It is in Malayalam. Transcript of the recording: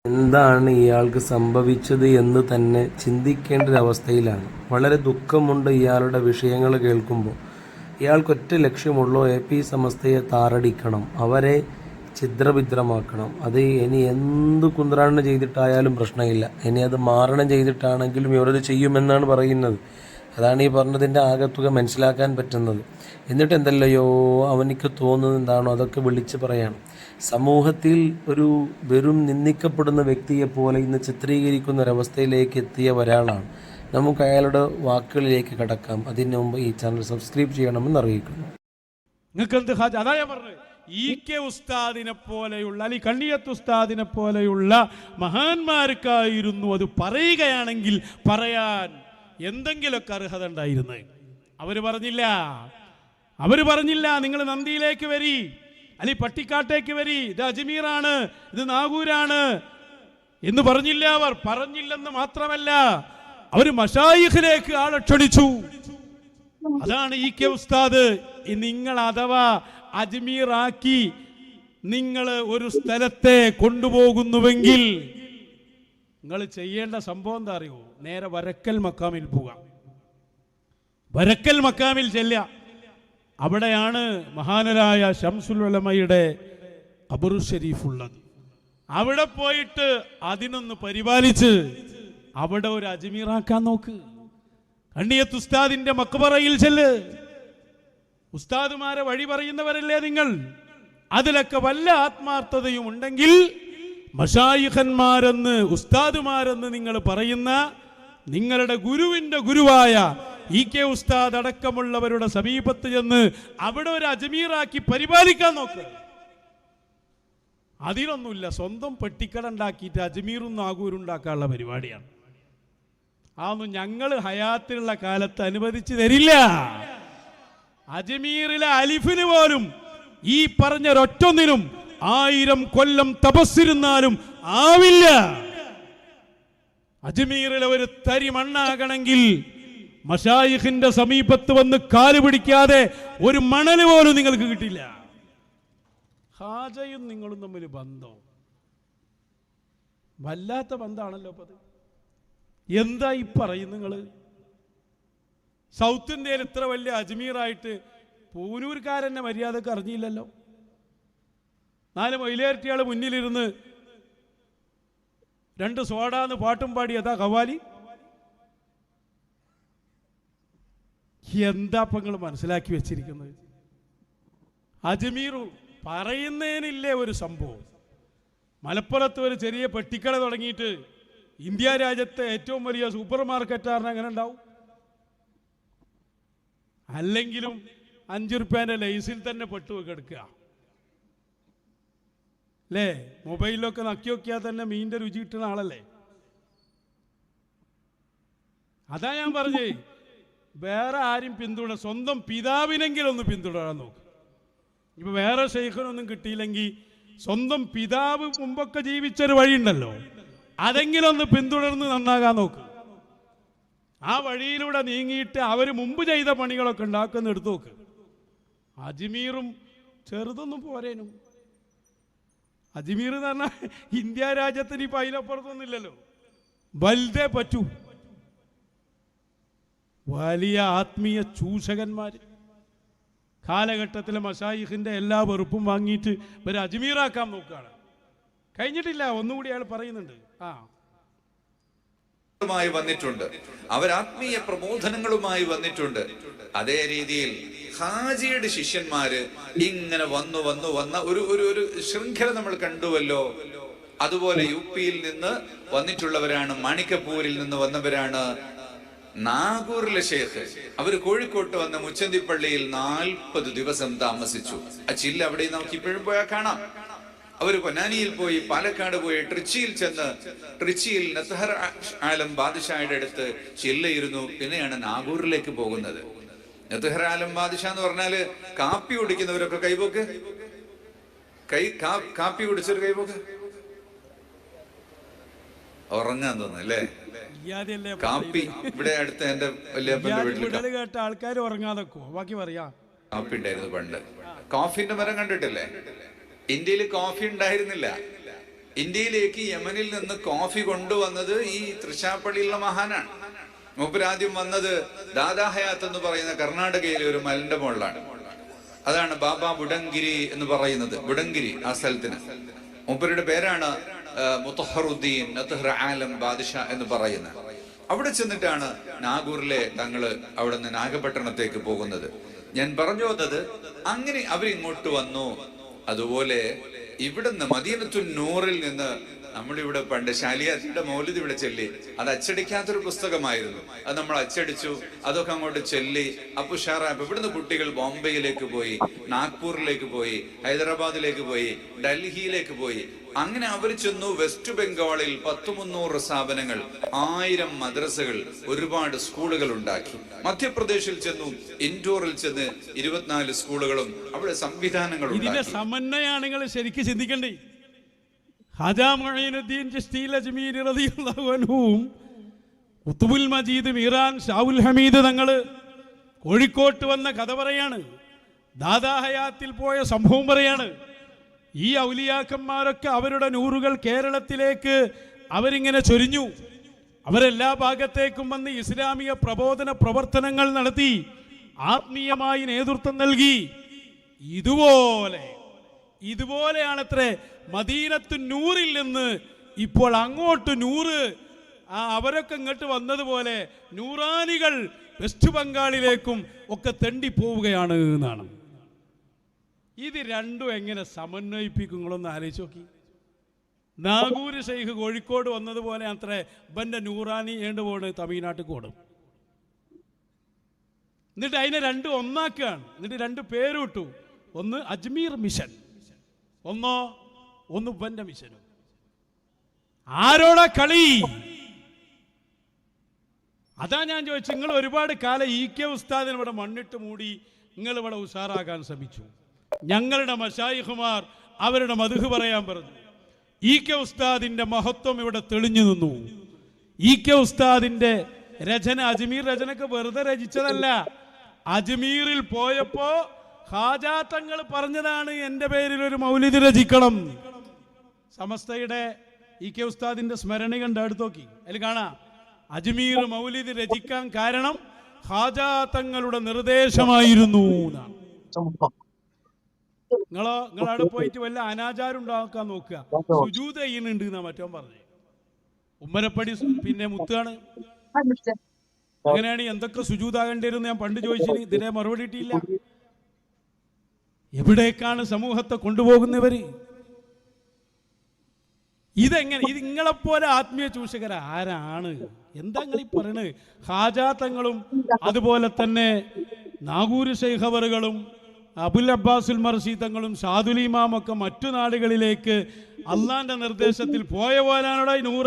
എന്താണ് ഇയാൾക്ക് സംഭവിച്ചത് എന്ന് തന്നെ ചിന്തിക്കേണ്ട ഒരവസ്ഥയിലാണ്. വളരെ ദുഃഖമുണ്ട് ഇയാളുടെ വിഷയങ്ങൾ കേൾക്കുമ്പോൾ. ഇയാൾക്കൊറ്റ ലക്ഷ്യമുള്ളൂ, AP സമസ്തയെ താറടിക്കണം, അവരെ ഛിദ്രഭിദ്രമാക്കണം. അത് ഇനി എന്ത് കുന്ത്രാണ്ടം ചെയ്തിട്ടായാലും പ്രശ്നമില്ല. ഇനി അത് മാരണം ചെയ്തിട്ടാണെങ്കിലും ഇവരത് ചെയ്യുമെന്നാണ് പറയുന്നത്. അതാണ് ഈ പറഞ്ഞതിൻ്റെ ആകത്തുക മനസ്സിലാക്കാൻ പറ്റുന്നത്. എന്നിട്ട് എന്തല്ലയോ അവനിക്ക് തോന്നുന്നത് എന്താണോ അതൊക്കെ വിളിച്ച് പറയണം. സമൂഹത്തിൽ ഒരു വെറും നിന്ദിക്കപ്പെടുന്ന വ്യക്തിയെപ്പോലെ ഇന്ന് ചിത്രീകരിക്കുന്ന ഒരവസ്ഥയിലേക്ക് എത്തിയ ഒരാളാണ്. നമുക്ക് അയാളുടെ വാക്കുകളിലേക്ക് കടക്കാം. അതിന് മുമ്പ് ഈ ചാനൽ സബ്സ്ക്രൈബ് ചെയ്യണമെന്ന് അറിയിക്കുന്നു. EK ഉസ്താദിനെ പോലെയുള്ള അല്ലെ കണ്ണിയത്ത് ഉസ്താദിനെ പോലെയുള്ള മഹാന്മാർക്കായിരുന്നു അത് പറയുകയാണെങ്കിൽ പറയാൻ എന്തെങ്കിലുമൊക്കെ അർഹത ഉണ്ടായിരുന്നത്. അവര് പറഞ്ഞില്ല നിങ്ങൾ നന്ദിയിലേക്ക് വരി, അല്ലെ പട്ടിക്കാട്ടേക്ക് വരി, ഇത് അജ്മീറാണ്, ഇത് നാഗൂരാണ് എന്ന് പറഞ്ഞില്ല. അവർ പറഞ്ഞില്ലെന്ന് മാത്രമല്ല, അവർ മശായിഖിലേക്ക് ആളെ ക്ഷണിച്ചു. അതാണ് EK ഉസ്താദ്. നിങ്ങൾ അഥവാ അജ്മീറാക്കി നിങ്ങൾ ഒരു സ്ഥലത്തെ കൊണ്ടുപോകുന്നുവെങ്കിൽ നിങ്ങൾ ചെയ്യേണ്ട സംഭവം എന്താ അറിയോ? നേരെ വരക്കൽ മക്കാമിൽ പോകാം. വരക്കൽ മക്കാമിൽ ചെല്ലുക. അവിടെയാണ് മഹാനരായ ശംസുൽ ഉലമയുടെ ഖബറു ഷരീഫ് ഉള്ളത്. അവിടെ പോയിട്ട് അതിനൊന്ന് പരിപാലിച്ച് അവിടെ ഒരു അജ്മീറാക്കാൻ നോക്ക്. കണ്ണിയത്ത് ഉസ്താദിന്റെ മക്ബറയിൽ ചെല്ല്. ഉസ്താദുമാരെ വഴി പറയുന്നവരല്ലേ നിങ്ങൾ? അതിലൊക്കെ വല്ല ആത്മാർത്ഥതയും ഉണ്ടെങ്കിൽ മശായിഖന്മാരെന്ന് ഉസ്താദുമാരെന്ന് നിങ്ങൾ പറയുന്ന നിങ്ങളുടെ ഗുരുവിന്റെ ഗുരുവായ EK ഉസ്താദ് അടക്കമുള്ളവരുടെ സമീപത്ത് ചെന്ന് അവിടെ ഒരു അജ്മീറാക്കി പരിപാലിക്കാൻ നോക്ക്. അതിനൊന്നുമില്ല, സ്വന്തം പെട്ടിക്കട ഉണ്ടാക്കിയിട്ട് അജ്മീറും നാഗൂരും ഉണ്ടാക്കാനുള്ള പരിപാടിയാണ്. അതൊന്നും ഞങ്ങൾ ഹയാത്തിലുള്ള കാലത്ത് അനുവദിച്ചു തരില്ല. അജ്മീറിലെ അലിഫിന് പോലും ഈ പറഞ്ഞ ഒറ്റൊന്നിനും 1000 കൊല്ലം തപസ്സിരുന്നാലും ആവില്ല. അജ്മീറിലെ ഒരു തരി മണ്ണാകണമെങ്കിൽ മശായിഖിന്റെ സമീപത്ത് വന്ന് കാല് പിടിക്കാതെ ഒരു മണല് പോലും നിങ്ങൾക്ക് കിട്ടില്ല. ഹാജയും നിങ്ങളും തമ്മിൽ ബന്ധം വല്ലാത്ത ബന്ധമാണല്ലോ. അത് എന്താ ഈ പറയും നിങ്ങൾ? സൗത്ത് ഇന്ത്യയിൽ ഇത്ര വലിയ അജ്മീറായിട്ട് പൂനൂർക്കാരനെ മര്യാദക്ക് അറിഞ്ഞില്ലല്ലോ. 4 മൈലേറ്റിയാൾ മുന്നിലിരുന്ന് 2 സോഡാന്ന് പാട്ടും പാടി അതാ ഖവാലി. എന്താ ഇപ്പം നിങ്ങൾ മനസ്സിലാക്കി വെച്ചിരിക്കുന്നത്? അജ്മീർ പറയുന്നതിനില്ലേ ഒരു സംഭവം. മലപ്പുറത്ത് ഒരു ചെറിയ പെട്ടിക്കട തുടങ്ങിയിട്ട് ഇന്ത്യ രാജ്യത്തെ ഏറ്റവും വലിയ സൂപ്പർ മാർക്കറ്റാറിന് അങ്ങനെ ഉണ്ടാവും? അല്ലെങ്കിലും 5 റുപ്യേൻ്റെ ലൈസിൽ തന്നെ പെട്ടുവെടുക്കുക അല്ലേ? മൊബൈലിലൊക്കെ നക്കി നോക്കിയാൽ തന്നെ മീനിന്റെ രുചി കിട്ടുന്ന ആളല്ലേ? അതാ ഞാൻ പറഞ്ഞേ, വേറെ ആരും സ്വന്തം പിതാവിനെങ്കിലും ഒന്ന് പിന്തുടരാൻ നോക്ക്. ഇപ്പൊ വേറെ ഷെയ്ഖിനൊന്നും കിട്ടിയില്ലെങ്കിൽ സ്വന്തം പിതാവ് മുമ്പൊക്കെ ജീവിച്ചൊരു വഴിയുണ്ടല്ലോ, അതെങ്കിലും ഒന്ന് പിന്തുടർന്ന് നന്നാകാൻ നോക്ക്. ആ വഴിയിലൂടെ നീങ്ങിയിട്ട് അവർ മുമ്പ് ചെയ്ത പണികളൊക്കെ ഉണ്ടാക്കുന്ന എടുത്തു നോക്ക്. അജ്മീറും ചെറുതൊന്നും പോരേനും. അജ്മീർ എന്ന് പറഞ്ഞാൽ ഇന്ത്യ രാജ്യത്തിന് ഇപ്പം അതിനപ്പുറത്തൊന്നുമില്ലല്ലോ, വലുതേ പറ്റൂ. വലിയ ആത്മീയ ചൂഷകന്മാര് കാലഘട്ടത്തിലെ മശായിഖിന്റെ എല്ലാ വെറുപ്പും വാങ്ങിയിട്ട് ഒരു അജ്മീറാക്കാൻ നോക്കുകയാണ്. കഴിഞ്ഞിട്ടില്ല, ഒന്നുകൂടി അയാൾ പറയുന്നുണ്ട്. വന്നിട്ടുണ്ട്, അവർ ആത്മീയ പ്രബോധനങ്ങളുമായി വന്നിട്ടുണ്ട്. അതേ രീതിയിൽ ഹാജിയുടെ ശിഷ്യന്മാര് ഇങ്ങനെ വന്ന ഒരു ശൃംഖല നമ്മൾ കണ്ടുവല്ലോ. അതുപോലെ UP-യിൽ നിന്ന് വന്നിട്ടുള്ളവരാണ്, മാണിക്കപ്പൂരിൽ നിന്ന് വന്നവരാണ്, നാഗൂറിലെ ഷേഖ്. അവര് കോഴിക്കോട്ട് വന്ന മുച്ചന്തിപ്പള്ളിയിൽ 40 ദിവസം താമസിച്ചു. ആ ചില്ല അവിടെ നമുക്ക് ഇപ്പോഴും പോയാൽ കാണാം. അവര് പൊന്നാനിയിൽ പോയി, പാലക്കാട് പോയി, ട്രിച്ചിയിൽ ചെന്ന് ട്രിച്ചിയിൽ നത്ഹർ ആലം ബാദുഷായുടെ അടുത്ത് ചില്ലയിരുന്നു. പിന്നെയാണ് നാഗൂറിലേക്ക് പോകുന്നത്. നത്ഹർ ആലം ബാദുഷാ എന്ന് പറഞ്ഞാല് കാപ്പി കുടിക്കുന്നവരൊക്കെ കൈപോക്ക്, കാപ്പി കുടിച്ചൊരു കൈപോക്ക്. ഉറങ്ങാൻ തോന്നുന്നു അല്ലേ? കാപ്പി ഇവിടെ അടുത്ത് എന്റെ വല്യപ്പന്റെ വീട്ടിൽ കേട്ട ആൾക്കാർ ഉറങ്ങാതെ ബാക്കി പറയാ. കാപ്പി ഉണ്ടായിരുന്നു പണ്ട്. കോഫിന്റെ മരം കണ്ടിട്ടില്ലേ? ഇന്ത്യയിൽ കോഫി ഉണ്ടായിരുന്നില്ല. ഇന്ത്യയിലേക്ക് യമനിൽ നിന്ന് കോഫി കൊണ്ടുവന്നത് ഈ തൃശ്ശാപ്പള്ളിയിലുള്ള മഹാനാണ്. മൂപ്പരാദ്യം വന്നത് ദാദാ ഹയാത്ത് എന്ന് പറയുന്ന കർണാടകയിലെ ഒരു മലന്റെ മുകളിലാണ്. അതാണ് ബാബ ബുഡങ്കിരി എന്ന് പറയുന്നത്. ബുഡങ്കിരി ആ സ്ഥലത്തിന്. മൂപ്പരുടെ പേരാണ് മുത്തഹറുദ്ദീൻ നത്ഹർ ആലം ബാദ്ഷാ എന്ന് പറയുന്നത്. അവിടെ ചെന്നിട്ടാണ് നാഗൂറിലെ തങ്ങള് അവിടെ നിന്ന് നാഗപട്ടണത്തേക്ക് പോകുന്നത്. ഞാൻ പറഞ്ഞു വന്നത്, അങ്ങനെ അവരിങ്ങോട്ട് വന്നു. അതുപോലെ ഇവിടുന്ന് മദീനത്തുൻ നൂറിൽ നിന്ന് നമ്മളിവിടെ പണ്ട് ശാലിയാത്തിന്റെ മൗലിദ് ഇവിടെ ചൊല്ലി, അത് അച്ചടിക്കാത്തൊരു പുസ്തകമായിരുന്നു. അത് നമ്മൾ അച്ചടിച്ചു, അതൊക്കെ അങ്ങോട്ട് ചൊല്ലി അപ്പുഷാറാപ്പ്. ഇവിടുന്ന് കുട്ടികൾ ബോംബെയിലേക്ക് പോയി, നാഗ്പൂരിലേക്ക് പോയി, ഹൈദരാബാദിലേക്ക് പോയി, ഡൽഹിയിലേക്ക് പോയി. അങ്ങനെ അവർ ചെന്നു. വെസ്റ്റ് ബംഗാളിൽ 100-300 സ്ഥാപനങ്ങൾ, 1000 മദ്രസകൾ, ഒരുപാട് സ്കൂളുകൾ ഉണ്ടാക്കി. മധ്യപ്രദേശിൽ ചെന്നു, ഇൻഡോറിൽ ചെന്ന് 24 സ്കൂളുകളും അവിടെ സംവിധാനങ്ങൾ. ഇതിന്റെ സമന്വയാണ് നിങ്ങൾ ശരിക്കും ചിന്തിക്കണ്ടേ. ഹാജാ മുഈനുദ്ദീൻ ചിശ്തി അജ്മീരി റളിയല്ലാഹു അൻഹുവും ഖുത്ബുൽ മജീദ് മീറാൻ ഷാവുൽ ഹമീദ് തങ്ങൾ കോഴിക്കോട്ട് വന്ന കഥ പറയാണ്. ദാദാ ഹയാത്തിൽ പോയ സംഭവം പറയാണ്. ഈ ഔലിയാക്കന്മാരൊക്കെ അവരുടെ നൂറുകൾ കേരളത്തിലേക്ക് അവരിങ്ങനെ ചൊരിഞ്ഞു. അവരെല്ലാ ഭാഗത്തേക്കും വന്ന് ഇസ്ലാമിക പ്രബോധന പ്രവർത്തനങ്ങൾ നടത്തി, ആത്മീയമായി നേതൃത്വം നൽകി. ഇതുപോലെയാണത്രേ മദീനത്തു നൂറിൽ നിന്ന് ഇപ്പോൾ അങ്ങോട്ട് നൂറ്, അവരൊക്കെ ഇങ്ങോട്ട് വന്നതുപോലെ നൂറാനികൾ വെസ്റ്റ് ബംഗാളിലേക്കും ഒക്കെ തെണ്ടിപ്പോവുകയാണ് എന്നാണ്. ഇത് രണ്ടും എങ്ങനെ സമന്വയിപ്പിക്കും? നിങ്ങളൊന്ന് ആലോചിച്ച് നോക്കി. നാഗൂര് ഷെയ്ഖ് കോഴിക്കോട് വന്നതുപോലെ അത്രേ ബന്റെ നൂറാനി ഏണ്ട് പോണ് തമിഴ്നാട്ടിൽ കോടും. എന്നിട്ട് അതിനെ രണ്ടും ഒന്നാക്കുകയാണ്. എന്നിട്ട് 2 പേരിട്ടു. ഒന്ന് അജ്മീർ മിഷൻ, ഒന്ന് ബന്റെ മിഷനും. ആരോടാ കളി? അതാ ഞാൻ ചോദിച്ചു. നിങ്ങൾ ഒരുപാട് കാലം EK ഉസ്താദിന് ഇവിടെ മണ്ണിട്ട് മൂടി നിങ്ങൾ ഇവിടെ ഉഷാറാകാൻ ശ്രമിച്ചു. ഞങ്ങളുടെ മശായിഖുമാർ അവരുടെ മദ്ഹ് പറയാൻ പറഞ്ഞു. EK ഉസ്താദിന്റെ മഹത്വം ഇവിടെ തെളിഞ്ഞു നിന്നു. EK ഉസ്താദിന്റെ രചന, അജ്മീർ രചനക്ക് വെറുതെ രചിച്ചതല്ല. അജ്മീറിൽ പോയപ്പോ ഹാജാ തങ്ങൾ പറഞ്ഞതാണ്, എൻ്റെ പേരിൽ ഒരു മൗലിദ് രചിക്കണം. സമസ്തയുടെ EK ഉസ്താദിന്റെ സ്മരണ കണ്ട് അടുത്ത് നോക്കി, അതിൽ കാണാം അജ്മീർ മൗലിദ് രചിക്കാൻ കാരണം ഹാജാ തങ്ങളുടെ നിർദ്ദേശമായിരുന്നു എന്നാണ്. നിങ്ങളവിടെ പോയിട്ട് വല്ല അനാചാരം ഉണ്ടാക്കാൻ നോക്കുക. സുജൂദ് ചെയ്യുന്നുണ്ട് എന്നാ മറ്റോ പറഞ്ഞു. ഉമ്മരപ്പടി പിന്നെ മുത്താണ്. അങ്ങനെയാണ് എന്തൊക്കെ സുജൂദാകേണ്ടി വരും ഞാൻ പണ്ട് ചോദിച്ചിന്. ഇതിനെ മറുപടി കിട്ടിയില്ല. എവിടേക്കാണ് സമൂഹത്തെ കൊണ്ടുപോകുന്നവര്? ഇതെങ്ങനെ? ഇത് നിങ്ങളെപ്പോലെ ആത്മീയ ചൂഷകർ ആരാണ്? എന്താ നിങ്ങൾ ഈ പറയണത്? ഹാജാ തങ്ങളും അതുപോലെ തന്നെ നാഗൂർ ശൈഖ് അവറുകളും അബുൽ അബ്ബാസുൽ മർസി തങ്ങളും ഷാദുൽ ഇമാമൊക്കെ മറ്റു നാടുകളിലേക്ക് അള്ളാന്റെ നിർദ്ദേശത്തിൽ പോയ പോലാണോ ഈ നൂറ